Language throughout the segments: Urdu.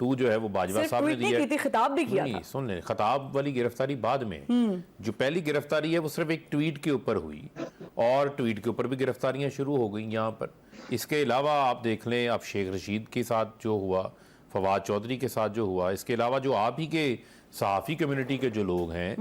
2 جو ہے وہ باجوہ صرف صاحب نے ٹویٹ نہیں دیا کی تھی، خطاب بھی کیا تھا. نہیں سن لیں، خطاب والی گرفتاری بعد میں، جو پہلی گرفتاری ہے وہ صرف ایک ٹویٹ کے اوپر ہوئی، اور ٹویٹ کے اوپر بھی گرفتاریاں شروع ہو گئیں یہاں پر. اس کے علاوہ آپ دیکھ لیں، اب شیخ رشید کے ساتھ جو ہوا، فواد چودھری کے ساتھ جو ہوا، اس کے علاوہ جو آپ ہی کے صحافی کمیونٹی کے جو لوگ ہیں،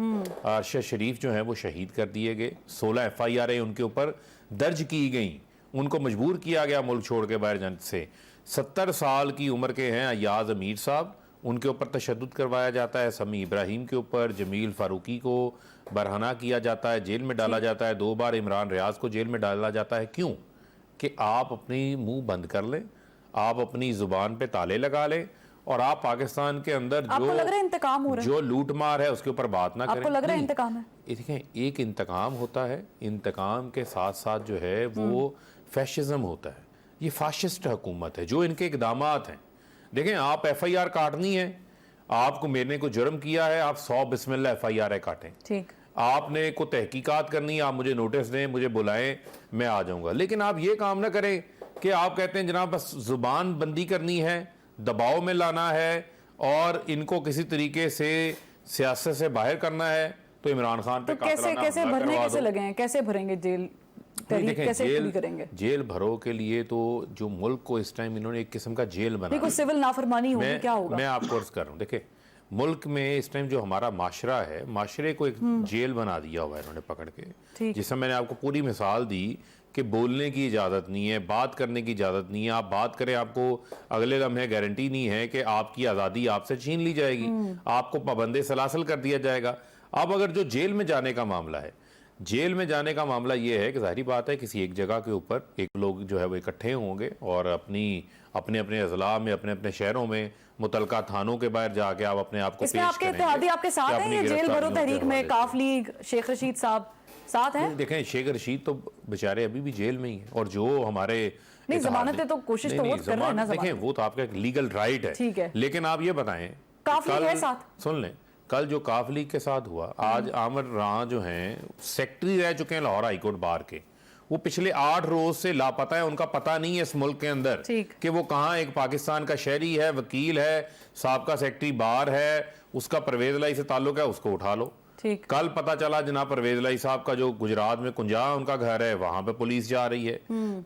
ارشد شریف جو ہیں وہ شہید کر دیے گئے، 16 FIR ان کے اوپر درج کی گئیں، ان کو مجبور کیا گیا ملک چھوڑ کے باہر جانے سے. 70 سال کی عمر کے ہیں ایاز امیر صاحب، ان کے اوپر تشدد کروایا جاتا ہے، سمیع ابراہیم کے اوپر، جمیل فاروقی کو برہنہ کیا جاتا ہے، جیل میں ڈالا جاتا ہے، 2 بار عمران ریاض کو جیل میں ڈالا جاتا ہے. کیوں؟ کہ آپ اپنی منہ بند کر لیں، آپ اپنی زبان پہ تالے لگا لیں، اور آپ پاکستان کے اندر آپ کو لگ رہا ہے انتقام ہو رہا ہے؟ جو لوٹ مار ہے اس کے اوپر بات نہ کریں. آپ کو لگ رہا ہے نہیں. انتقام ہے؟ دیکھیں، ایک انتقام ہوتا ہے، انتقام کے ساتھ ساتھ جو ہے وہ فیشزم ہوتا ہے. یہ فاشسٹ حکومت ہے جو ان کے اقدامات ہیں. دیکھیں، آپ FIR کاٹنی ہے، آپ کو میرے کو جرم کیا ہے، آپ 100 بسم اللہ FIR کاٹیں. ٹھیک. آپ نے کو تحقیقات کرنی ہے، آپ مجھے نوٹس دیں، مجھے بلائیں، میں آ جاؤں گا. لیکن آپ یہ کام نہ کریں کہ آپ کہتے ہیں جناب بس زبان بندی کرنی ہے، دباؤ میں لانا ہے، اور ان کو کسی طریقے سے سیاست سے باہر کرنا ہے. تو عمران خان پہ تو کیسے بھرنے کیسے لگے ہیں؟ کیسے بھریں گے جیل؟ تحریک کیسے پوری کریں گے؟ جیل بھرو کے لیے تو جو ملک کو اس ٹائم انہوں نے ایک قسم کا جیل بنا، کوئی سول نافرمانی ہوگی، کیا ہوگا؟ میں آپ کو عرض کر رہا ہوں، دیکھیں ملک میں اس ٹائم جو ہمارا معاشرہ ہے، معاشرے کو ایک جیل بنا دیا ہوا ہے انہوں نے پکڑ کے، جس میں نے آپ کو پوری مثال دی کہ بولنے کی اجازت نہیں ہے، بات کرنے کی اجازت نہیں ہے. آپ بات کریں، آپ کو اگلے لمحے گارنٹی نہیں ہے کہ آپ کی آزادی آپ سے چھین لی جائے گی، آپ کو پابند سلاسل کر دیا جائے گا. اب اگر جو جیل میں جانے کا معاملہ ہے، جیل میں جانے کا معاملہ یہ ہے کہ ظاہری بات ہے کسی ایک جگہ کے اوپر ایک لوگ جو ہے وہ اکٹھے ہوں گے، اور اپنے اضلاع میں، اپنے شہروں میں، متعلقہ تھانوں کے باہر جا کے آپ اپنے آپ کو پیش اس میں آپ کے کریں گے. اتحادی آپ کے ساتھ ہیں؟ یہ جیل بھرو تحریک میں کاف لیگ، شیخ رشید صاحب ساتھ ہیں؟ دیکھیں، شیخ رشید تو بیچارے ابھی بھی جیل میں ہی ہیں، اور جو ہمارے نہیں، ضمانتیں تو کوشش تو وہ کر رہے ہیں نا. دیکھیں، وہ تو آپ کا ایک لیگل رائٹ ہے. ٹھیک ہے. لیکن آپ یہ بتائیں، کاف لیگ ہے ساتھ؟ سن لیں، کل جو کاف لیگ کے ساتھ ہوا، آج عامر راں جو ہیں سیکٹری رہ چکے ہیں لاہور ہائی کورٹ بار کے، وہ پچھلے 8 روز سے لاپتہ ہے. ان کا پتہ نہیں ہے اس ملک کے اندر کہ وہ کہاں، ایک پاکستان کا شہری ہے، وکیل ہے، سابقہ سیکٹری بار ہے، اس کا پرویز الہی سے تعلق ہے، اس کو اٹھا لو. کل پتہ چلا جناب پرویز الہی صاحب کا جو گجرات میں کنجا ان کا گھر ہے، وہاں پہ پولیس جا رہی ہے.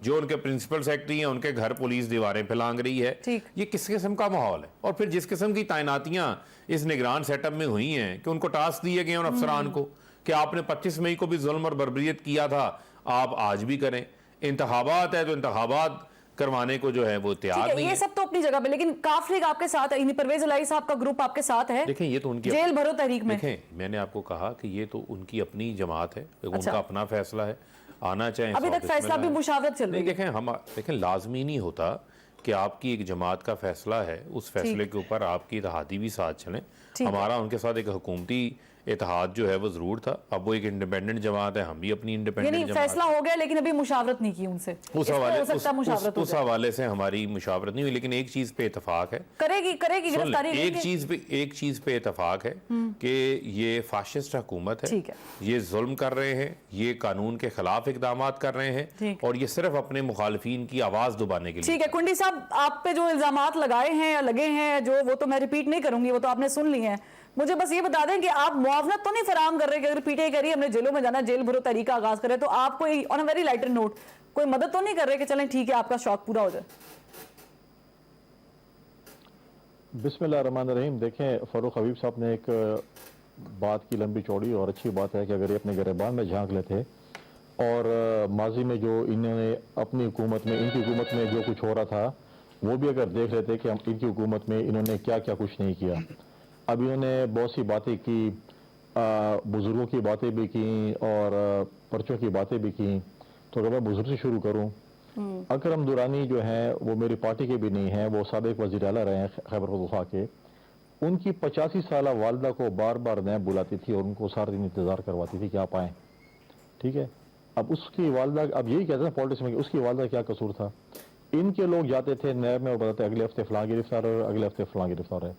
جو ان کے پرنسپل سیکٹری ہیں، ان کے گھر پولیس دیواریں پھلانگ رہی ہے. یہ کس قسم کا ماحول ہے؟ اور پھر جس قسم کی تعیناتیاں اس نگران سیٹ اپ میں ہوئی ہیں کہ ان کو ٹاسک دیے گئے ان افسران کو کہ آپ نے 25 مئی کو بھی ظلم اور بربریت کیا تھا، آپ آج بھی کریں. انتخابات ہے تو انتخابات کروانے کو جو ہے وہ تیار نہیں ہے. یہ سب تو اپنی جگہ پہ، لیکن کاف لیگ آپ کے ساتھ ہے، پرویز الہی صاحب کا گروپ آپ کے ساتھ ہے. دیکھیں، یہ تو ان کی جیل بھرو تحریک میں. دیکھیں، میں نے آپ کو کہا کہ یہ تو ان کی اپنی جماعت ہے، ان کا اپنا فیصلہ ہے، آنا چاہیں. ابھی تک فیصلہ بھی مشاورت چل رہی ہے. دیکھیں لازمی نہیں ہوتا کہ آپ کی ایک جماعت کا فیصلہ ہے، اس فیصلے کے اوپر آپ کی اتحادی بھی ساتھ چلیں. ہمارا ان کے ساتھ ایک حکومتی اتحاد جو ہے وہ ضرور تھا. اب وہ ایک انڈیپینڈنٹ جماعت ہے، ہم بھی اپنی انڈیپینڈنٹ جماعت. یعنی فیصلہ ہو گیا لیکن ابھی مشاورت نہیں کی ان سے. اس حوالے سے ہماری مشاورت نہیں ہوئی، لیکن ایک چیز پہ اتفاق ہے، کرے گی گرفتاری. ایک چیز پہ اتفاق ہے کہ یہ فاشسٹ حکومت ہے، یہ ظلم کر رہے ہیں، یہ قانون کے خلاف اقدامات کر رہے ہیں، اور یہ صرف اپنے مخالفین کی آواز دبانے کے لیے. ٹھیک ہے کنڈی صاحب، آپ پہ جو الزامات لگائے ہیں یا لگے ہیں جو، وہ تو میں ریپیٹ نہیں کروں گی، وہ تو آپ نے سن لی ہیں. مجھے بس یہ بتا دیں کہ آپ معاونت تو نہیں فراہم کر رہے کہ اگر پی ٹی آئی کہہ رہی ہے ہم نے جیلوں میں جانا، جیل بھرو تحریک کا آغاز کرے، تو آپ کوئی آن اے ویری لائٹر نوٹ کوئی مدد تو نہیں کر رہے کہ چلیں ٹھیک ہے آپ کا شوق پورا ہو جائے؟ بسم اللہ الرحمن الرحیم. دیکھیں، فاروق حبیب صاحب نے ایک بات کی لمبی چوڑی اور اچھی بات ہے کہ اگر یہ اپنے گریبان میں جھانک لیتے اور ماضی میں جو انہوں نے اپنی حکومت میں، ان کی حکومت میں جو کچھ ہو رہا تھا وہ بھی اگر دیکھ لیتے کہ ان کی حکومت میں انہوں نے کیا کیا کچھ نہیں کیا. اب انہوں نے بہت سی باتیں کی، بزرگوں کی باتیں بھی کی اور پرچوں کی باتیں بھی کی. تو اگر میں بزرگ سے شروع کروں، اکرم درانی جو ہیں وہ میری پارٹی کے بھی نہیں ہیں، وہ سابق وزیر اعلیٰ رہے ہیں خیبر پختونخوا کے. ان کی 85 سالہ والدہ کو بار بار نیب بلاتی تھی اور ان کو سارا دن انتظار کرواتی تھی کہ آپ آئیں. ٹھیک ہے، اب اس کی والدہ، اب یہی کہتے ہیں پالیٹکس میں کہ اس کی والدہ کیا قصور تھا. ان کے لوگ جاتے تھے نیب میں اور بتاتے اگلے ہفتے فلاں گرفتار ہے، اگلے ہفتے فلاں گرفتار ہے.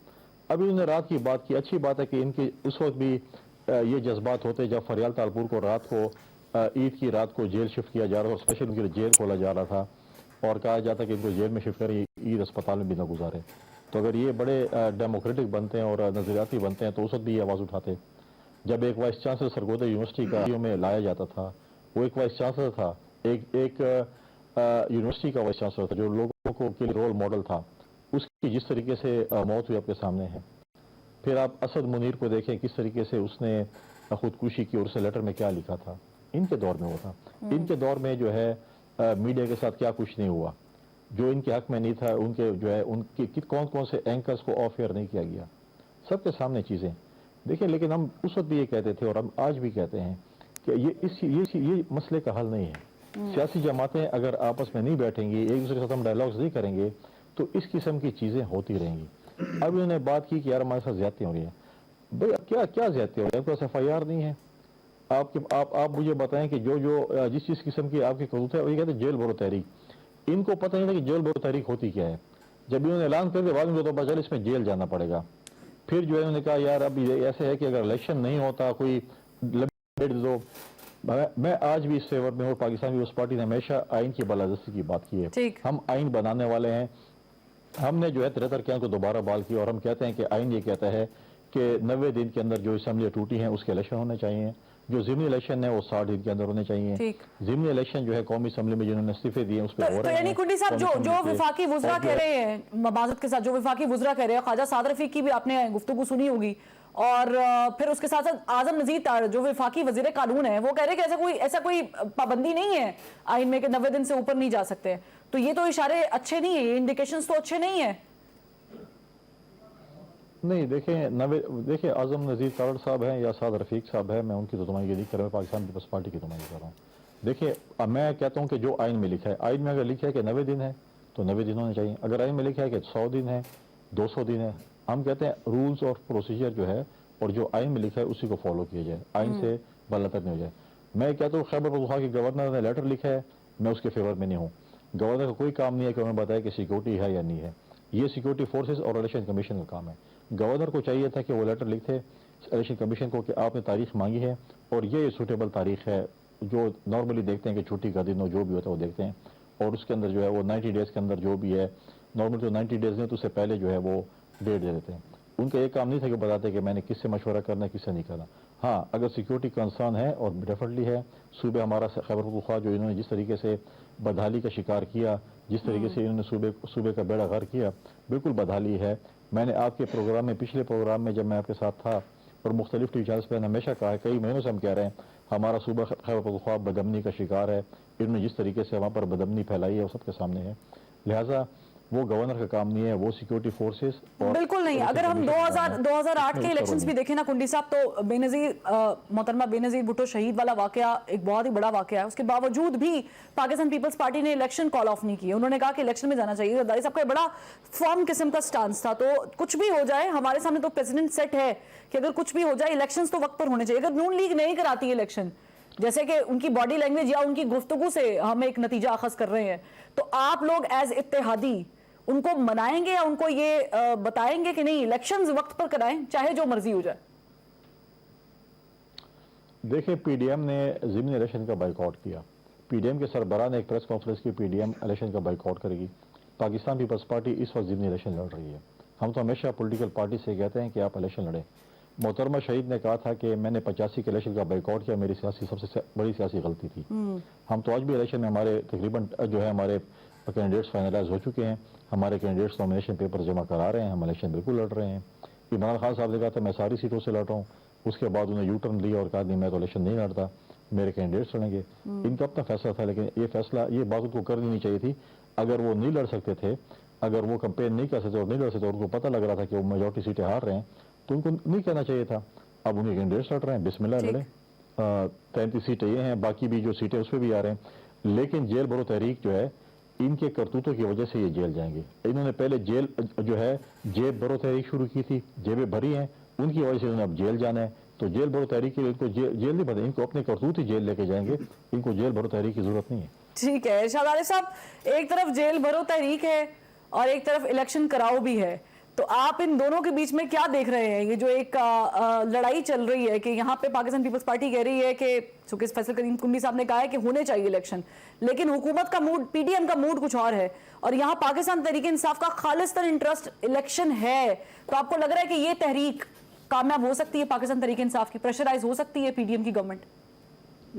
ابھی انہوں نے رات کی بات کی. اچھی بات ہے کہ ان کی اس وقت بھی یہ جذبات ہوتے جب فریال تالپور کو رات کو، عید کی رات کو جیل شفٹ کیا جا رہا تھا، اور اسپیشل ان کے لیے جیل کھولا جا رہا تھا اور کہا جاتا کہ ان کو جیل میں شفٹ کریں، عید اسپتال میں بھی نہ گزارے. تو اگر یہ بڑے ڈیموکریٹک بنتے ہیں اور نظریاتی بنتے ہیں تو اس وقت بھی یہ آواز اٹھاتے. جب ایک وائس چانسلر سرگودا یونیورسٹی کا میں لایا جاتا تھا, وہ ایک وائس چانسلر تھا, ایک یونیورسٹی کا وائس چانسلر تھا جو لوگوں کو کے لیے رول ماڈل تھا, اس کی جس طریقے سے موت ہوئی آپ کے سامنے ہے. پھر آپ اسد منیر کو دیکھیں کس طریقے سے اس نے خودکشی کی اور اس نے لیٹر میں کیا لکھا تھا. ان کے دور میں وہ تھا. ان کے دور میں جو ہے میڈیا کے ساتھ کیا کچھ نہیں ہوا, جو ان کے حق میں نہیں تھا, ان کے جو ہے ان کی کون کون سے اینکرز کو آف ایئر نہیں کیا گیا, سب کے سامنے چیزیں دیکھیں. لیکن ہم اس وقت بھی یہ کہتے تھے اور ہم آج بھی کہتے ہیں کہ یہ مسئلے کا حل نہیں ہے. سیاسی جماعتیں اگر آپس میں نہیں بیٹھیں گی, ایک دوسرے کے ساتھ ہم ڈائلاگز نہیں کریں گے تو اس قسم کی چیزیں ہوتی رہیں گی. اب انہوں نے بات کی کہ یار ہمارے ساتھ زیادتی ہو رہی ہے. بھائی اب کیا زیادتی ہو رہی ہے؟ آپ کے پاس FIR نہیں ہے. آپ مجھے بتائیں کہ جو جس قسم کی آپ کی کرتوت ہے, وہ یہ کہتے ہیں جیل بھرو تحریک. ان کو پتہ نہیں تھا کہ جیل بھرو تحریک ہوتی کیا ہے. جب انہوں نے اعلان کر دیا بعد میں تو بچا اس میں جیل جانا پڑے گا. پھر جو ہے انہوں نے کہا یار اب یہ ایسے ہے کہ اگر الیکشن نہیں ہوتا کوئی ڈیٹ دو. میں آج بھی اس فیور میں ہوں. پاکستان پیپلز پارٹی نے ہمیشہ آئین کی بالادستی کی بات کی ہے. ہم آئین بنانے والے ہیں. ہم نے جو ہے 73 کے کو دوبارہ بحال کیا اور ہم کہتے ہیں کہ آئین یہ کہتا ہے کہ 90 دن کے اندر جو اسمبلیاں ٹوٹی ہیں اس کے الیکشن ہونے چاہیے. جو ضمنی الیکشن ہے وہ 60 دن کے اندر ہونے چاہیے. ضمنی الیکشن جو ہے قومی اسمبلی میں جنہوں نے استعفے دیے اس پہ ہو رہے ہیں. یعنی کنڈی صاحب جو وفاقی وزراء کہہ رہے ہیں, معذرت کے ساتھ جو وفاقی وزراء کہہ رہے ہیں, خواجہ سعد رفیق کی بھی آپ نے گفتگو سنی ہوگی, اور پھر اس کے ساتھ ساتھ اعظم نذیر تار جو وفاقی وزیر قانون ہیں, وہ کہہ رہے ہیں کہ ایسا کوئی پابندی نہیں ہے آئین میں کہ 90 دن سے اوپر نہیں جا سکتے. تو یہ تو اشارے اچھے نہیں ہیں, یہ انڈیکیشنز تو اچھے نہیں ہیں. نہیں دیکھیں اعظم نذیر تارڑ صاحب ہیں یا سعد رفیق صاحب ہیں, میں ان کی تو نمائندگی نہیں کر رہا ہوں, پاکستان پیپلز پارٹی کی نمائندگی کر رہا ہوں. دیکھیں میں کہتا ہوں کہ جو آئین میں لکھا ہے, آئین میں اگر لکھا ہے کہ 90 دن ہے تو 90 دن ہونے چاہیے. اگر آئین میں لکھا ہے کہ 100 دن ہے 200 دن ہے, ہم کہتے ہیں رولز اور پروسیجر جو ہے اور جو آئین میں لکھا ہے اسی کو فالو کیا جائے, آئین سے بالاتر نہیں ہو جائے. میں کہتا ہوں خیبر پختونخوا کے گورنر نے لیٹر لکھا ہے, میں اس کے فیور میں نہیں ہوں. گورنر کا کوئی کام نہیں ہے کہ انہوں نے بتایا کہ سیکورٹی ہے یا نہیں ہے. یہ سیکورٹی فورسز اور الیکشن کمیشن کا کام ہے. گورنر کو چاہیے تھا کہ وہ لیٹر لکھتے الیکشن کمیشن کو کہ آپ نے تاریخ مانگی ہے اور یہ سوٹیبل تاریخ ہے, جو نارملی دیکھتے ہیں کہ چھٹی کا دن ہو جو بھی ہوتا ہے وہ دیکھتے ہیں, اور اس کے اندر جو ہے وہ 90 ڈیز کے اندر جو بھی ہے, نارمل جو 90 ڈیز نہیں تو اس سے پہلے جو ہے وہ ڈیٹ دے دیتے ہیں. ان کا یہ کام نہیں تھا کہ بتاتے کہ میں نے کس سے مشورہ کرنا ہے کس سے نہیں کرنا. ہاں اگر سیکورٹی کنسرن ہے اور ڈیفینیٹلی ہے, صوبہ ہمارا خیبر پختونخوا جو انہوں نے جس طریقے سے بدحالی کا شکار کیا, جس طریقے سے انہوں نے صوبے کا بیڑا غرق کیا, بالکل بدحالی ہے. میں نے آپ کے پروگرام میں پچھلے پروگرام میں جب میں آپ کے ساتھ تھا اور مختلف ٹی وی چینلز پہ ہمیشہ کہا ہے, کئی مہینوں سے ہم کہہ رہے ہیں ہمارا صوبہ خیبر پختونخوا بدامنی کا شکار ہے. انہوں نے جس طریقے سے وہاں پر بدامنی پھیلائی ہے وہ سب کے سامنے ہے. لہٰذا وہ گورنر کا کام نہیں ہے, وہ سیکورٹی فورسز بالکل نہیں. اگر ہم 2008 کے الیکشنز بھی دیکھیں نا کنڈی صاحب, تو محترمہ بے نظیر بھٹو شہید والا واقعہ ایک بہت ہی بڑا واقعہ ہے. اس کے باوجود بھی پاکستان پیپلز پارٹی نے الیکشن کال آف نہیں کی. انہوں نے کہا کہ الیکشن میں جانا چاہیے. زرداری صاحب کا بڑا فرم قسم کا سٹانس تھا. تو کچھ بھی ہو جائے, ہمارے سامنے تو پریزیڈنٹ سیٹ ہے کہ اگر کچھ بھی ہو جائے الیکشنز تو وقت پر ہونے چاہیے. اگر نون لیگ نہیں کراتی ہے الیکشن, جیسے کہ ان کی باڈی لینگویج یا ان کی گفتگو سے ہم ایک نتیجہ اخذ کر رہے ہیں, تو آپ لوگ ایز اتحادی ان کو منائیں گے یا ان کو یہ بتائیں گے کہ نہیں الیکشنز وقت پر کرائیں چاہے جو مرضی ہو جائے؟ دیکھیں پی ڈی ایم نے ضمنی الیکشن کا بائیکاٹ کیا. پی ڈی ایم کے سربراہ نے ایک پریس کانفرنس کی, پی ڈی ایم الیکشن کا بائیکاٹ کرے گی. پاکستان پیپلز پارٹی اس وقت ضمنی الیکشن لڑ رہی ہے. ہم تو ہمیشہ پولیٹیکل پارٹی سے کہتے ہیں کہ آپ الیکشن لڑیں. محترمہ شہید نے کہا تھا کہ میں نے 85 کے الیکشن کا بائیکاٹ کیا, میری سب سے بڑی سیاسی غلطی تھی. ہم تو آج بھی الیکشن میں ہمارے تقریباً جو ہے ہمارے کینڈیڈیٹس فائنلائز ہو چکے ہیں, ہمارے کینڈیڈیٹس نامینیشن پیپر جمع کرا رہے ہیں, ہم الیکشن بالکل لڑ رہے ہیں. عمران خان صاحب نے کہا تھا میں ساری سیٹوں سے لڑ رہا ہوں, اس کے بعد انہیں یو ٹرن لیا اور کہا نہیں میں تو الیکشن نہیں لڑتا, میرے کینڈیڈیٹس لڑیں گے. ان کا اپنا فیصلہ تھا, لیکن یہ فیصلہ یہ بات ان کو کرنی نہیں چاہیے تھی. اگر وہ نہیں لڑ سکتے تھے, اگر وہ کمپین نہیں کر سکتے اور نہیں لڑ سکتے اور ان کو پتہ لگ رہا تھا کہ وہ میجورٹی سیٹیں ہار رہے ہیں, تو ان کو نہیں کہنا چاہیے تھا. اب ان کے کینڈیڈیٹس لڑ رہے ہیں, بسم اللہ لڑیں. 33 سیٹیں یہ ہیں, باقی بھی جو سیٹیں اس پہ بھی آ رہے ہیں. لیکن جیل بھرو تحریک جو ہے ان کے کرتوتوں کی وجہ سے یہ جیل جائیں گے. انہوں نے پہلے جیل جو ہے جیب بھرو تحریک شروع کی تھی, جیبیں بھری ہیں, ان کی وجہ سے انہوں نے اب جیل جانا ہے. تو جیل بھرو تحریک کے لیے ان کو جیل نہیں بھرے, ان کو اپنے کرتوت ہی جیل لے کے جائیں گے. ان کو جیل بھرو تحریک کی ضرورت نہیں ہے. ٹھیک ہے شہزادے صاحب, ایک طرف جیل بھرو تحریک ہے اور ایک طرف الیکشن کراؤ بھی ہے. تو آپ ان دونوں کے بیچ میں کیا دیکھ رہے ہیں؟ یہ جو ایک لڑائی چل رہی ہے کہ یہاں پہ پاکستان پیپلز پارٹی کہہ رہی ہے کہ چونکہ فیصل کریم کنڈی صاحب نے کہا ہے کہ ہونے چاہیے الیکشن، لیکن حکومت کا موڈ، پی ڈی ایم کا موڈ کچھ اور ہے، اور یہاں پاکستان تحریک انصاف کا خالصتاً انٹرسٹ الیکشن ہے. تو آپ کو لگ رہا ہے کہ یہ تحریک کامیاب ہو سکتی ہے، پاکستان تحریک انصاف کی پریشرائز ہو سکتی ہے پی ڈی ایم کی گورنمنٹ؟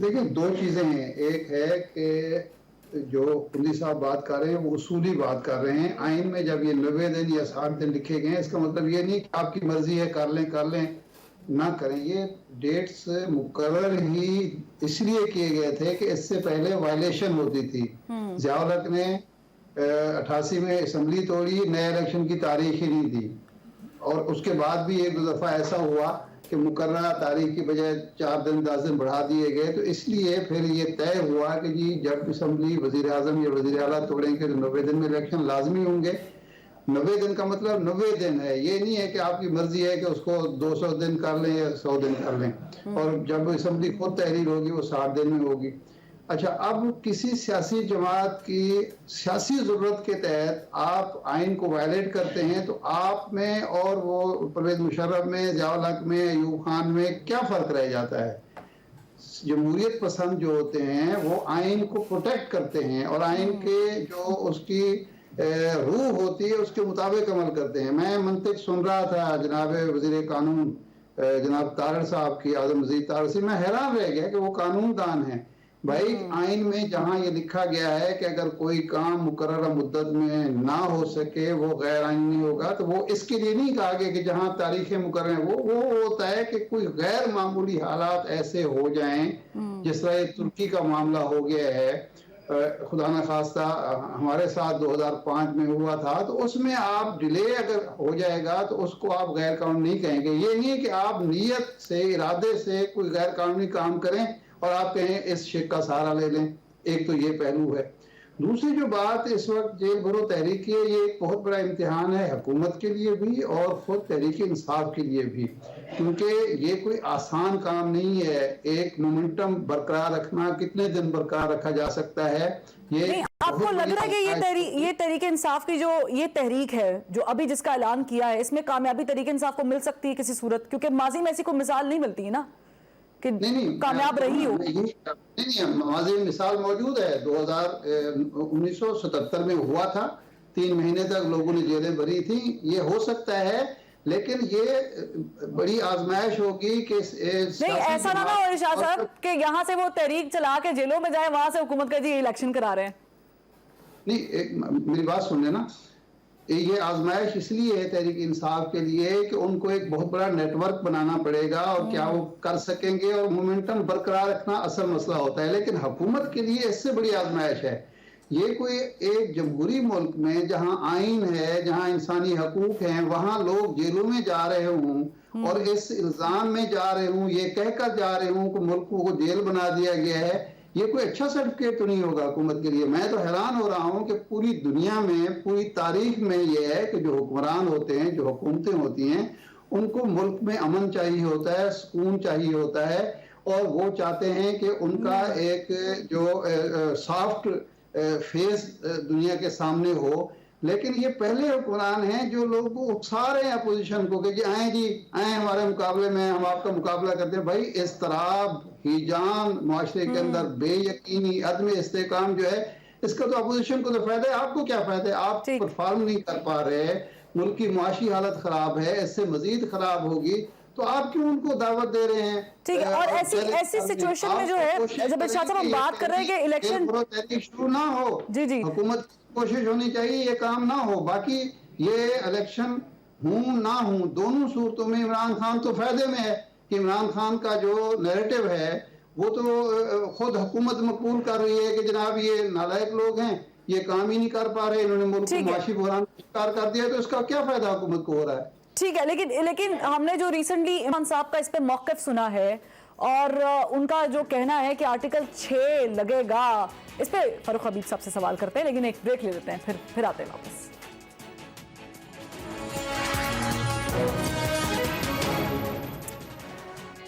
دیکھیں دو چیزیں ہیں. ایک ہے کہ جو کنڈی صاحب بات کر رہے ہیں وہ اصولی بات کر رہے ہیں. آئین میں جب یہ 90 دن یا 60 دن لکھے گئے ہیں، اس کا مطلب یہ نہیں کہ آپ کی مرضی ہے کر لیں نہ کریں. یہ ڈیٹس مقرر ہی اس لیے کیے گئے تھے کہ اس سے پہلے وائلیشن ہوتی تھی. ضیاء الحق نے 88 میں اسمبلی توڑی، نئے الیکشن کی تاریخ ہی نہیں دی، اور اس کے بعد بھی ایک دو دفعہ ایسا ہوا کہ مقررہ تاریخ کی بجائے 4 دن 10 دن بڑھا دیے گئے. تو اس لیے پھر یہ طے ہوا کہ جی جب اسمبلی وزیر اعظم یا وزیر اعلیٰ توڑیں گے تو 90 دن میں الیکشن لازمی ہوں گے. 90 دن کا مطلب 90 دن ہے، یہ نہیں ہے کہ آپ کی مرضی ہے کہ اس کو 200 دن کر لیں یا 100 دن کر لیں. اور جب اسمبلی خود تحریر ہوگی وہ 60 دن میں ہوگی. اچھا، اب کسی سیاسی جماعت کی سیاسی ضرورت کے تحت آپ آئین کو وائلیٹ کرتے ہیں تو آپ میں اور وہ پرویز مشرف میں، ضیاء الحق میں، ایوب خان میں کیا فرق رہ جاتا ہے؟ جمہوریت پسند جو ہوتے ہیں وہ آئین کو پروٹیکٹ کرتے ہیں اور آئین کے جو اس کی روح ہوتی ہے اس کے مطابق عمل کرتے ہیں. میں منطق سن رہا تھا جناب وزیر قانون جناب طارڑ صاحب کی، اعظم مزید طارڑ سے، میں حیران رہ گیا کہ وہ قانون دان ہیں. بھائی آئین میں جہاں یہ لکھا گیا ہے کہ اگر کوئی کام مقررہ مدت میں نہ ہو سکے وہ غیر آئینی ہوگا، تو وہ اس کے لیے نہیں کہا گیا کہ جہاں تاریخیں مقرر ہیں وہ ہوتا ہے کہ کوئی غیر معمولی حالات ایسے ہو جائیں، جس طرح یہ ترکی کا معاملہ ہو گیا ہے، خدا نہ خواستہ ہمارے ساتھ 2005 میں ہوا تھا، تو اس میں آپ ڈیلے اگر ہو جائے گا تو اس کو آپ غیر قانونی نہیں کہیں گے. یہ نہیں ہے کہ آپ نیت سے، ارادے سے کوئی غیر قانونی کام کریں اور آپ کہیں اس شک کا سہارا لے لیں. ایک تو یہ پہلو ہے. دوسری جو بات اس وقت جیل بھرو تحریک کی ہے، یہ ایک بہت بڑا امتحان ہے حکومت کے لیے بھی اور خود تحریک انصاف کے لیے بھی، کیونکہ یہ کوئی آسان کام نہیں ہے. ایک مومنٹم برقرار رکھنا کتنے دن برقرار رکھا جا سکتا ہے؟ یہ آپ کو لگ رہا ہے کہ یہ تحریک انصاف کی جو یہ تحریک ہے جو ابھی جس کا اعلان کیا ہے، اس میں کامیابی تحریک انصاف کو مل سکتی ہے کسی صورت؟ کیونکہ ماضی میں ایسی کوئی مثال نہیں ملتی ہے نا کہ کامیاب رہی ہو. نہیں، ماضی مثال موجود ہے. 1977 میں ہوا تھا، 3 مہینے تک لوگوں نے جیلیں بھری تھیں. یہ ہو سکتا ہے، لیکن یہ بڑی آزمائش ہوگی کہ نہیں ایسا نہ ہو ارشاد صاحب کہ یہاں سے وہ تحریک چلا کے جیلوں میں جائے، وہاں سے حکومت کا جی الیکشن کرا رہے ہیں. نہیں، میری بات سن لینا. یہ آزمائش اس لیے ہے تحریک انصاف کے لیے کہ ان کو ایک بہت بڑا نیٹ ورک بنانا پڑے گا، اور کیا وہ کر سکیں گے، اور مومنٹم برقرار رکھنا اصل مسئلہ ہوتا ہے. لیکن حکومت کے لیے اس سے بڑی آزمائش ہے. یہ کوئی ایک جمہوری ملک میں جہاں آئین ہے، جہاں انسانی حقوق ہیں، وہاں لوگ جیلوں میں جا رہے ہوں اور اس الزام میں جا رہے ہوں، یہ کہہ کر جا رہے ہوں کہ ملک کو جیل بنا دیا گیا ہے، یہ کوئی اچھا سرٹیفکیٹ تو نہیں ہوگا حکومت کے لیے. میں تو حیران ہو رہا ہوں کہ پوری دنیا میں، پوری تاریخ میں یہ ہے کہ جو حکمران ہوتے ہیں، جو حکومتیں ہوتی ہیں، ان کو ملک میں امن چاہیے ہوتا ہے، سکون چاہیے ہوتا ہے، اور وہ چاہتے ہیں کہ ان کا ایک جو سافٹ فیس دنیا کے سامنے ہو. لیکن یہ پہلے حکمران ہیں جو لوگوں کو اکسا رہے ہیں اپوزیشن کو کہ جی آئیں ہمارے مقابلے میں، ہم آپ کا مقابلہ کرتے ہیں. بھائی اس طرح ہیجان معاشرے کے اندر، بے یقینی، عدم استحکام جو ہے، اس کا تو اپوزیشن کو تو فائدہ ہے. آپ کو کیا فائدہ ہے؟ آپ پرفارم نہیں کر پا رہے، ملک کی معاشی حالت خراب ہے، اس سے مزید خراب ہوگی، تو آپ کیوں ان کو دعوت دے رہے ہیں؟ ٹھیک ہے. اور ایسی سچویشن میں جو ہے جب ارشاد صاحب ہم بات کر رہے ہیں کہ الیکشن شروع نہ ہو، جی حکومت کی کوشش ہونی چاہیے یہ کام نہ ہو. باقی یہ الیکشن ہوں نہ ہوں، دونوں صورتوں میں عمران خان تو فائدے میں ہے کہ عمران خان کا جو نیریٹو ہے وہ تو خود حکومت مقبول کر رہی ہے کہ جناب یہ نالائق لوگ ہیں، یہ کام ہی نہیں کر پا رہے، انہوں نے ملک کو معاشی بحران کا شکار کر دیا، تو اس کا کیا فائدہ حکومت کو ہو رہا ہے؟ ٹھیک ہے. لیکن ہم نے جو ریسنٹلی عمران صاحب کا اس پہ موقف سنا ہے، اور ان کا جو کہنا ہے کہ آرٹیکل 6 لگے گا، اس پہ فاروق حبیب صاحب سے سوال کرتے ہیں، لیکن ایک بریک لے لیتے ہیں، پھر آتے ہیں واپس.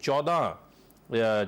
14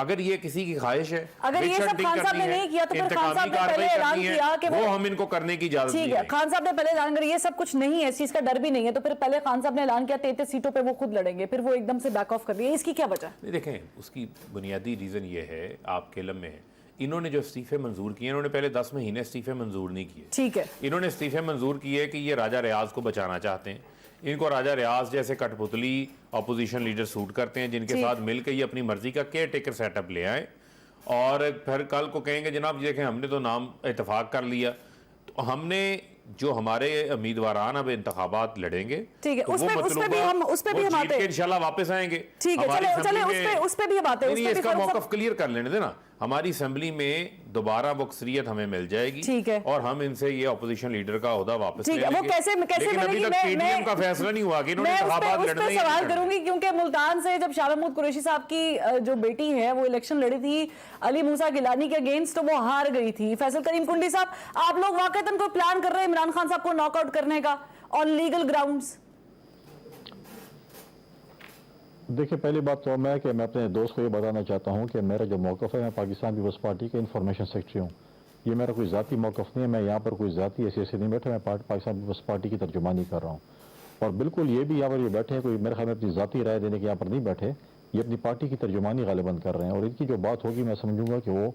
اگر یہ کسی کی خواہش ہے اگر یہ سب خان صاحب نے نہیں کیا تو پھر خان صاحب نے پہلے اعلان کیا کہ وہ ہم ان کو کرنے کی اجازت ٹھیک ہے، خان صاحب نے پہلے اعلان کیا یہ سب کچھ نہیں ہے، اس چیز کا ڈر بھی نہیں ہے، تو پھر پہلے خان صاحب نے اعلان کیا 33 سیٹوں پہ وہ خود لڑیں گے، پھر وہ ایک دم سے بیک آف کر دیا، اس کی کیا وجہ؟ دیکھیں اس کی بنیادی ریزن یہ ہے آپ کے علم میں ہے، انہوں نے جو استعفے منظور کیے انہوں نے پہلے 10 مہینے استعفے منظور نہیں کیے. ٹھیک ہے، انہوں نے استعفے منظور کیے کہ یہ راجہ ریاض کو بچانا چاہتے ہیں. ان کو راجہ ریاض جیسے کٹ پتلی اپوزیشن لیڈر سوٹ کرتے ہیں جن کے ساتھ مل کے یہ اپنی مرضی کا کیئر ٹیکر سیٹ اپ لے آئیں اور پھر کل کو کہیں گے جناب دیکھیں ہم نے تو نام اتفاق کر لیا. تو ہم نے جو ہمارے امیدواران اب انتخابات لڑیں گے ٹھیک ہے، اس پہ بھی ہم آتے ہیں انشاءاللہ واپس آئیں گے. ٹھیک ہے، چلے اس پہ بھی ہم آتے ہیں. اس کا موقف کلیئر کر لینے دینا. ہماری اسمبلی میں دوبارہ وہ اکثریت ہمیں مل جائے گی ٹھیک ہے، اور ہم ان سے یہ اپوزیشن لیڈر کا عہدہ واپس لے لیں وہ گے. کیسے لیکن ابھی تک پی ڈی ایم کا فیصلہ نہیں ہوا کہ انہوں نے انتخابات لڑنے میں سوال کروں گی کیونکہ ملتان سے جب شاہ محمود قریشی صاحب کی جو بیٹی ہے وہ الیکشن لڑی تھی علی موسیٰ گیلانی کے اگینسٹ تو وہ ہار گئی تھی. فیصل کریم کنڈی صاحب آپ لوگ واقعتاً کوئی پلان کر رہے ہیں عمران خان صاحب کو ناک آؤٹ کرنے کا آن لیگل گراؤنڈز؟ دیکھیں پہلی بات تو میں کہ میں اپنے دوست کو یہ بتانا چاہتا ہوں کہ میرا جو موقف ہے میں پاکستان پیپلز پارٹی کے انفارمیشن سیکرٹری ہوں. یہ میرا کوئی ذاتی موقف نہیں ہے، میں یہاں پر کوئی ذاتی ایسے نہیں بیٹھا، میں پاکستان پیپلز پارٹی کی ترجمانی کر رہا ہوں. اور بالکل یہ بھی یہاں پر یہ بیٹھے ہیں کوئی میرے خیال میں اپنی ذاتی رائے دینے کے یہاں پر نہیں بیٹھے، یہ اپنی پارٹی کی ترجمانی غالباً کر رہے ہیں. اور ان کی جو بات ہوگی میں سمجھوں گا کہ وہ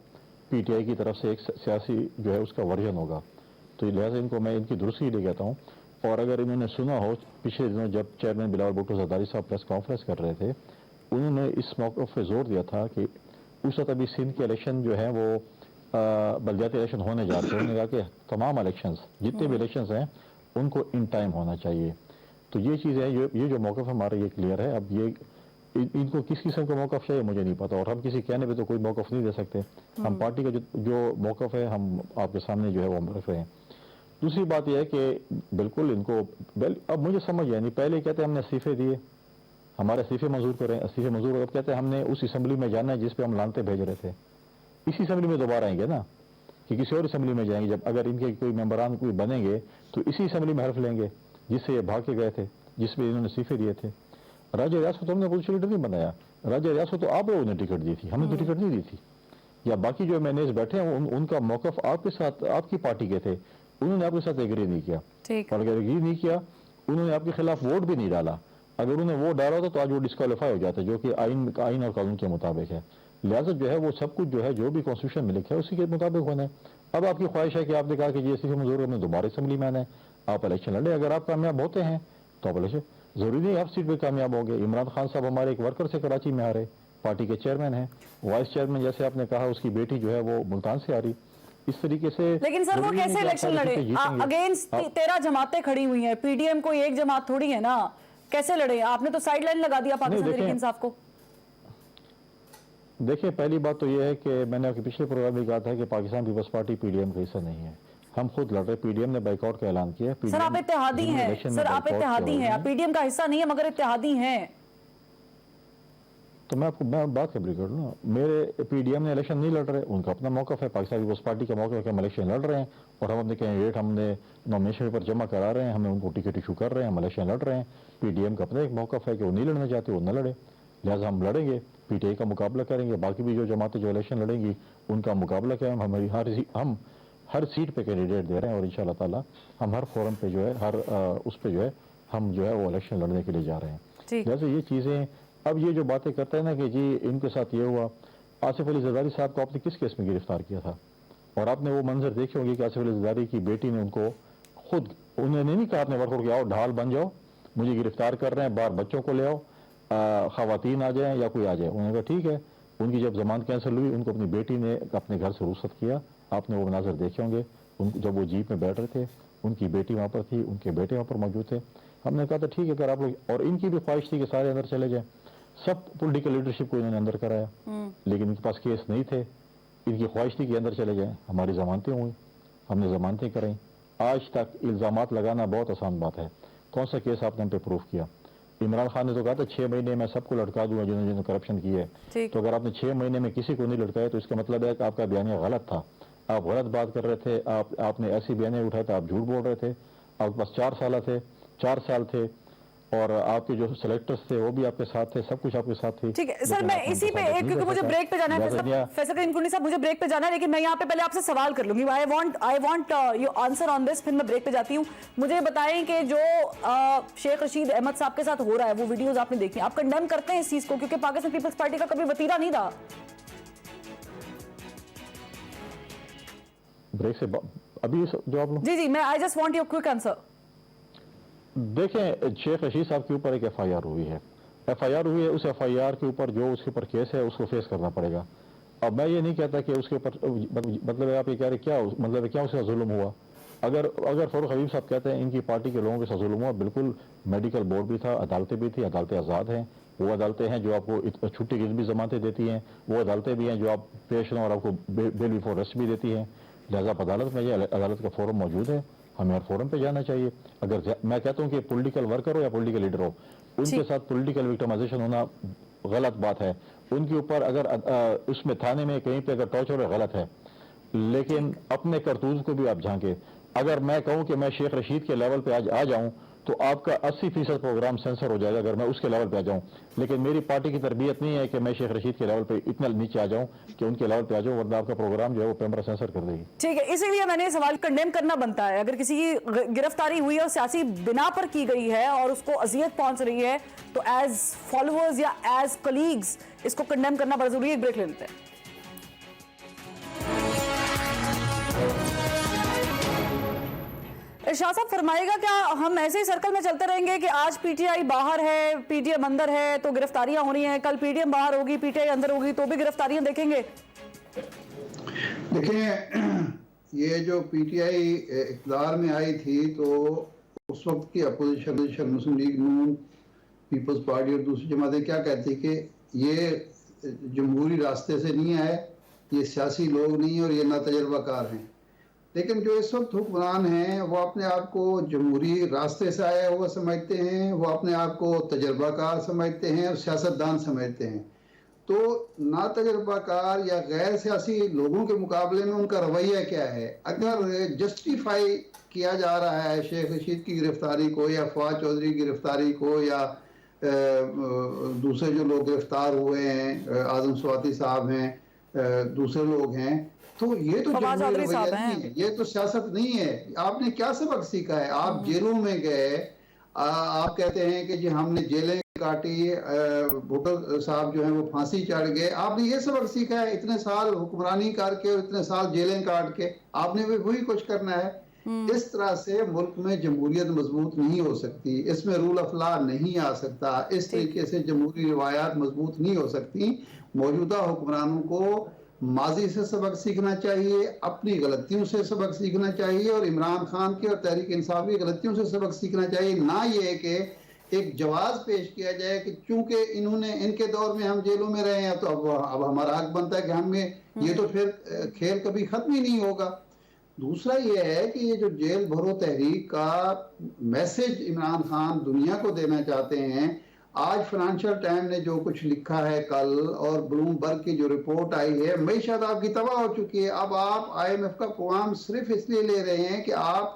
پی ٹی آئی کی طرف سے ایک سیاسی جو ہے اس کا ورژن ہوگا. تو لہٰذا ان کو میں ان کی درستی لے کہتا ہوں. اور اگر انہوں نے سنا ہو پچھلے دنوں جب چیئرمین بلاول بھٹو زرداری صاحب پریس کانفرنس کر رہے تھے انہوں نے اس موقع پہ زور دیا تھا کہ اس وقت ابھی سندھ کے الیکشن جو ہیں وہ بلدیاتی الیکشن ہونے جا رہے ہیں. انہوں نے کہا کہ تمام الیکشنز جتنے بھی الیکشنز ہیں ان کو ان ٹائم ہونا چاہیے. تو یہ چیز ہے، یہ جو موقف ہمارا یہ کلیئر ہے. اب یہ ان کو کس قسم کا موقف چاہیے مجھے نہیں پتا، اور ہم کسی کہنے پہ تو کوئی موقف نہیں دے سکتے. ہم پارٹی کا جو موقف ہے ہم آپ کے سامنے جو ہے وہ ہم رکھ رہے ہیں. دوسری بات یہ ہے کہ بالکل ان کو اب مجھے سمجھ آئی نہیں، پہلے کہتے ہیں ہم نے استعفے دیے، ہمارے استعفے منظور کریں، استعفے منظور اب کہتے ہیں ہم نے اس اسمبلی میں جانا ہے جس پہ ہم لانتے بھیج رہے تھے. اسی اسمبلی میں دوبارہ آئیں گے نا کہ کسی اور اسمبلی میں جائیں گے. جب اگر ان کے کوئی ممبران کوئی بنیں گے تو اسی اسمبلی میں حلف لیں گے جس سے یہ بھاگ کے گئے تھے، جس پہ انہوں نے استعفے دیے تھے. راجہ ریاض کو تو ہم نے اپوزیشن لیڈر نہیں بنایا، راجہ ریاض کو تو آپ لوگوں نے ٹکٹ دی تھی، ہم نے تو ٹکٹ نہیں دی تھی. یا باقی جو مینیج بیٹھے ہیں ان کا موقف آپ کے ساتھ آپ کی پارٹی کے تھے، انہوں نے آپ کے ساتھ ایگری نہیں کیا. اور اگر ایگری نہیں کیا انہوں نے آپ کے خلاف ووٹ بھی نہیں ڈالا. اگر انہوں نے ووٹ ڈالا ہوتا تو آج وہ ڈسکوالیفائی ہو جاتا جو کہ آئین اور قانون کے مطابق ہے. لہٰذا جو ہے وہ سب کچھ جو ہے جو بھی کانسٹیٹیوشن میں لکھا ہے اسی کے مطابق ہونا ہے. اب آپ کی خواہش ہے کہ آپ نے کہا کہ یہ استعفے منظور کرنے دوبارہ اسمبلی میں آنا ہے، آپ الیکشن لڑیں. اگر آپ کامیاب ہوتے ہیں تو آپ الیکشن ضروری نہیں آپ سیٹ پہ کامیاب ہوں گے. عمران خان صاحب ہمارے ایک ورکر سے کراچی میں آ رہے، پارٹی کے چیئرمین ہیں، وائس چیئرمین جیسے آپ نے کہا اس کی بیٹی جو ہے وہ ملتان سے آ رہی. اس طریقے سے لیکن سر وہ کیسے الیکشن لڑے؟ اگینسٹ 13 جماعتیں کھڑی ہوئی ہیں، پی ڈی ایم کوئی ایک جماعت تھوڑی ہے نا، کیسے لڑے؟ آپ نے تو سائیڈ لائن لگا دیا پاکستان تحریک انصاف کو. دیکھیں پہلی بات تو یہ ہے کہ میں نے آپ کے پچھلے پروگرام میں کہا تھا کہ Pakistan peoples party P D M کا حصہ نہیں ہے. ہم خود لڑ رہے، پی ڈی ایم نے بائیک آؤٹ کا اعلان کیا. سر آپ اتحادی ہیں، سر آپ اتحادی ہیں، آپ پی ڈی ایم کا حصہ نہیں ہے مگر اتحادی ہیں. تو میں آپ کو بات کبھی کر لوں، میرے پی ڈی ایم نے الیکشن نہیں لڑ رہے، ان کا اپنا موقف ہے. پاکستان پیپلز پارٹی کا موقف ہے کہ ہم الیکشن لڑ رہے ہیں اور ہم اپنے کینڈیڈیٹ ہم نے نامینیشن پیپر جمع کرا رہے ہیں، ہم نے ان کو ٹکٹ ایشو کر رہے ہیں، ہم الیکشن لڑ رہے ہیں. پی ڈی ایم کا اپنا ایک موقف ہے کہ وہ نہیں لڑنا چاہتے، وہ نہ لڑے. لہٰذا ہم لڑیں گے، پی ٹی آئی کا مقابلہ کریں گے. باقی بھی جو جماعتیں جو الیکشن لڑیں گی ان کا مقابلہ کریں. ہم ہر سیٹ پہ کینڈیڈیٹ دے رہے ہیں اور انشاءاللہ تعالیٰ ہم ہر فورم پہ جو ہے ہر اس پہ جو ہے ہم جو ہے وہ الیکشن لڑنے کے لیے جا رہے ہیں. جیسے یہ چیزیں اب یہ جو باتیں کرتے ہیں نا کہ جی ان کے ساتھ یہ ہوا، آصف علی زرداری صاحب کو آپ نے کس کیس میں گرفتار کیا تھا؟ اور آپ نے وہ منظر دیکھے ہوں گے کہ آصف علی زرداری کی بیٹی نے ان کو خود انہوں نے نہیں کہا اپنے ورک آؤٹ کیا آؤ ڈھال بن جاؤ مجھے گرفتار کر رہے ہیں، باہر بچوں کو لے آؤ، خواتین آ جائیں یا کوئی آ جائے. انہوں نے کہا ٹھیک ہے. ان کی جب ضمانت کینسل ہوئی ان کو اپنی بیٹی نے اپنے گھر سے رخصت کیا. آپ نے وہ مناظر دیکھے ہوں گے جب وہ جیپ میں بیٹھ رہے تھے، ان کی بیٹی وہاں پر تھی، ان کے بیٹے وہاں پر موجود تھے. ہم نے کہا تھا ٹھیک ہے اگر آپ لوگ، اور ان کی بھی خواہش تھی کہ سارے اندر چلے جائیں. سب پولیٹیکل لیڈرشپ کو انہوں نے اندر کرایا لیکن ان کے پاس کیس نہیں تھے. ان کی خواہش تھی کہ اندر چلے جائیں. ہماری ضمانتیں ہوئیں، ہم نے ضمانتیں کریں. آج تک الزامات لگانا بہت آسان بات ہے. کون سا کیس آپ نے ہم پہ پروف کیا؟ عمران خان نے تو کہا تھا 6 مہینے میں سب کو لٹکا دوں گا جنہوں نے کرپشن کی ہے. تو اگر آپ نے 6 مہینے میں کسی کو نہیں لٹکایا تو اس کا مطلب ہے کہ آپ کا بیانیہ غلط تھا، آپ غلط بات کر رہے تھے. آپ نے ایسی بیانیہ اٹھایا تھا، آپ جھوٹ بول رہے تھے. آپ کے پاس 4 سال تھے اور آپ کے جو سلیکٹرز تھے وہ بھی آپ کے ساتھ تھے, سب کچھ آپ کے ساتھ تھی. ٹھیک ہے سر, میں اسی پہ ایک, کیونکہ مجھے بریک پہ جانا ہے فیصل کریم کنڈی صاحب, مجھے بریک پہ جانا ہے, لیکن میں یہاں پہ پہلے آپ سے سوال کر لوں گی. I want you answer on this, پھر میں بریک پہ جاتی ہوں. مجھے بتائیں کہ جو شیخ رشید احمد صاحب کے ساتھ ہو رہا ہے, وہ ویڈیوز آپ نے دیکھی, آپ کنڈیم کرتے ہیں اس چیز کو, کیونکہ پاکستان پیپلز پارٹی کا کبھی وتیرہ نہیں تھا. بریک سے ابھی جواب لوں. جی میں I just want your quick answer. دیکھیں, شیخ رشید صاحب کے اوپر ایک ایف آئی آر ہوئی ہے, اس ایف آئی آر کے اوپر جو اس کے اوپر کیس ہے اس کو فیس کرنا پڑے گا. اب میں یہ نہیں کہتا کہ اس کے اوپر مطلب آپ یہ کہہ رہے کیا مطلب کیا اس کا ظلم ہوا. اگر فاروق حبیب صاحب کہتے ہیں ان کی پارٹی کے لوگوں کے ساتھ ظلم ہوا, بالکل میڈیکل بورڈ بھی تھا, عدالتیں بھی تھی, عدالتیں آزاد ہیں. وہ عدالتیں ہیں جو آپ کو چھٹی کی بھی ضمانتیں دیتی ہیں, وہ عدالتیں بھی ہیں جو آپ پیش ہوں اور آپ کو بیل بیفور ارسٹ بھی دیتی ہیں. لہٰذا عدالت میں یہ عدالت کا فورم موجود ہے, ہمیں ہر فورم پہ جانا چاہیے. اگر میں کہتا ہوں کہ پولیٹیکل ورکر ہو یا پولیٹیکل لیڈر ہو, ان کے ساتھ پولیٹیکل وکٹمائزیشن ہونا غلط بات ہے. ان کے اوپر اگر اس میں تھانے میں کہیں پہ اگر ٹارچر ہے غلط ہے, لیکن اپنے کرتوت کو بھی آپ جھانکے. اگر میں کہوں کہ میں شیخ رشید کے لیول پہ آج آ جاؤں تو آپ کا 80% پروگرام سینسر ہو جائے گا اگر میں اس کے لیول پہ آ جاؤں. لیکن میری پارٹی کی تربیت نہیں ہے کہ میں شیخ رشید کے لیول پہ اتنا نیچے آ جاؤں کہ ان کے لیول پہ آ جاؤں, ورنہ آپ کا پروگرام جو ہے وہ پیمرا سینسر کر دے گی. ٹھیک ہے, اسی لیے میں نے سوال کنڈیم کرنا بنتا ہے. اگر کسی کی گرفتاری ہوئی ہے اور سیاسی بنا پر کی گئی ہے اور اس کو اذیت پہنچ رہی ہے, تو ایز فالوورز یا ایز کلیگز اس کو کنڈیم کرنا بڑا ضروری ہے. ایک بریک لے لیتے ہیں. ارشاد صاحب فرمائے گا, کیا ہم ایسے ہی سرکل میں چلتے رہیں گے کہ آج پی ٹی آئی باہر ہے, پی ٹی ایم اندر ہے تو گرفتاریاں ہو رہی ہیں, کل پی ٹی ایم باہر ہوگی, پی ٹی آئی اندر ہوگی تو بھی گرفتاریاں دیکھیں گے؟ دیکھیں, یہ جو پی ٹی آئی اقتدار میں آئی تھی تو اس وقت کی اپوزیشن مسلم لیگ نون, پیپلز پارٹی اور دوسری جماعتیں کیا کہتی کہ یہ جمہوری راستے سے نہیں آئے, یہ سیاسی لوگ نہیں اور یہ ناتجربہ کار ہیں. لیکن جو اس وقت حکمران ہیں وہ اپنے آپ کو جمہوری راستے سے آیا ہوا سمجھتے ہیں, وہ اپنے آپ کو تجربہ کار سمجھتے ہیں اور سیاستدان سمجھتے ہیں. تو ناتجربہ کار یا غیر سیاسی لوگوں کے مقابلے میں ان کا رویہ کیا ہے؟ اگر جسٹیفائی کیا جا رہا ہے شیخ رشید کی گرفتاری کو یا فواد چودھری کی گرفتاری کو یا دوسرے جو لوگ گرفتار ہوئے ہیں, اعظم سواتی صاحب ہیں, دوسرے لوگ ہیں, تو یہ تو جمہوری رویہ نہیں ہے, یہ تو سیاست نہیں ہے. آپ نے کیا سبق سیکھا ہے؟ آپ جیلوں میں گئے, آپ کہتے ہیں کہ جی ہم نے جیلیں کاٹی, بھٹو صاحب جو ہیں وہ پھانسی چڑھ گئے. آپ نے یہ سبق سیکھا ہے اتنے سال حکمرانی کر کے اور اتنے سال جیلیں کاٹ کے, آپ نے بھی وہی کچھ کرنا ہے. اس طرح سے ملک میں جمہوریت مضبوط نہیں ہو سکتی, اس میں رول آف لا نہیں آ سکتا, اس طریقے سے جمہوری روایات مضبوط نہیں ہو سکتی. موجودہ حکمرانوں کو ماضی سے سبق سیکھنا چاہیے, اپنی غلطیوں سے سبق سیکھنا چاہیے اور عمران خان کی اور تحریک انصاف کی غلطیوں سے سبق سیکھنا چاہیے. نہ یہ کہ ایک جواز پیش کیا جائے کہ چونکہ انہوں نے ان کے دور میں ہم جیلوں میں رہے ہیں تو اب ہمارا حق بنتا ہے کہ ہمیں, یہ تو پھر کھیل کبھی ختم ہی نہیں ہوگا. دوسرا یہ ہے کہ یہ جو جیل بھرو تحریک کا میسج عمران خان دنیا کو دینا چاہتے ہیں, آج فائنینشل ٹائم نے جو کچھ لکھا ہے کل اور بلوم برگ کی جو رپورٹ آئی ہے, معیشت آپ کی تباہ ہو چکی ہے. اب آپ آئی ایم ایف کا قوام صرف اس لیے لے رہے ہیں کہ آپ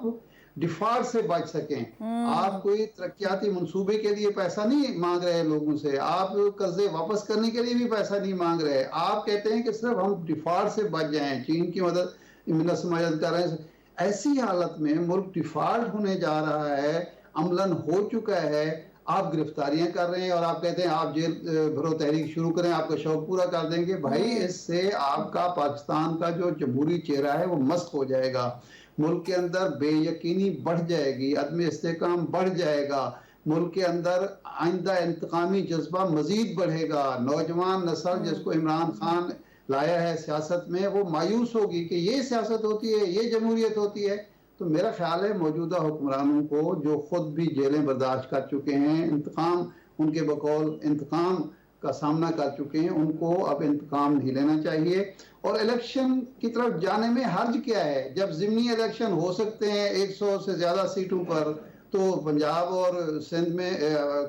ڈیفالٹ سے بچ سکیں. آپ کوئی ترقیاتی منصوبے کے لیے پیسہ نہیں مانگ رہے لوگوں سے, آپ قرضے واپس کرنے کے لیے بھی پیسہ نہیں مانگ رہے. آپ کہتے ہیں کہ صرف ہم ڈیفالٹ سے بچ جائیں, چین کی منت سے مدد کر رہے ہیں. ایسی حالت میں ملک ڈیفالٹ ہونے جا رہا ہے, عملاً ہو چکا ہے, آپ گرفتاریاں کر رہے ہیں اور آپ کہتے ہیں آپ جیل بھرو تحریک شروع کریں, آپ کا شوق پورا کر دیں گے. بھائی اس سے آپ کا پاکستان کا جو جمہوری چہرہ ہے وہ مسخ ہو جائے گا, ملک کے اندر بے یقینی بڑھ جائے گی, عدم استحکام بڑھ جائے گا, ملک کے اندر آئندہ انتقامی جذبہ مزید بڑھے گا. نوجوان نسل جس کو عمران خان لایا ہے سیاست میں وہ مایوس ہوگی کہ یہ سیاست ہوتی ہے, یہ جمہوریت ہوتی ہے. تو میرا خیال ہے موجودہ حکمرانوں کو جو خود بھی جیلیں برداشت کر چکے ہیں, انتقام ان کے بقول انتقام کا سامنا کر چکے ہیں, ان کو اب انتقام نہیں لینا چاہیے. اور الیکشن کی طرف جانے میں حرج کیا ہے؟ جب ضمنی الیکشن ہو سکتے ہیں 100 سے زیادہ سیٹوں پر, تو پنجاب اور سندھ میں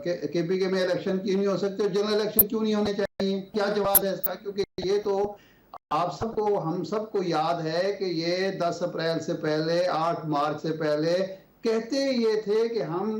کے پی کے میں الیکشن کیوں نہیں ہو سکتے؟ جنرل الیکشن کیوں نہیں ہونے چاہیے؟ کیا جواب ہے اس کا؟ کیونکہ یہ تو آپ سب کو, ہم سب کو یاد ہے کہ یہ 10 اپریل سے پہلے, 8 مارچ سے پہلے کہتے یہ تھے کہ ہم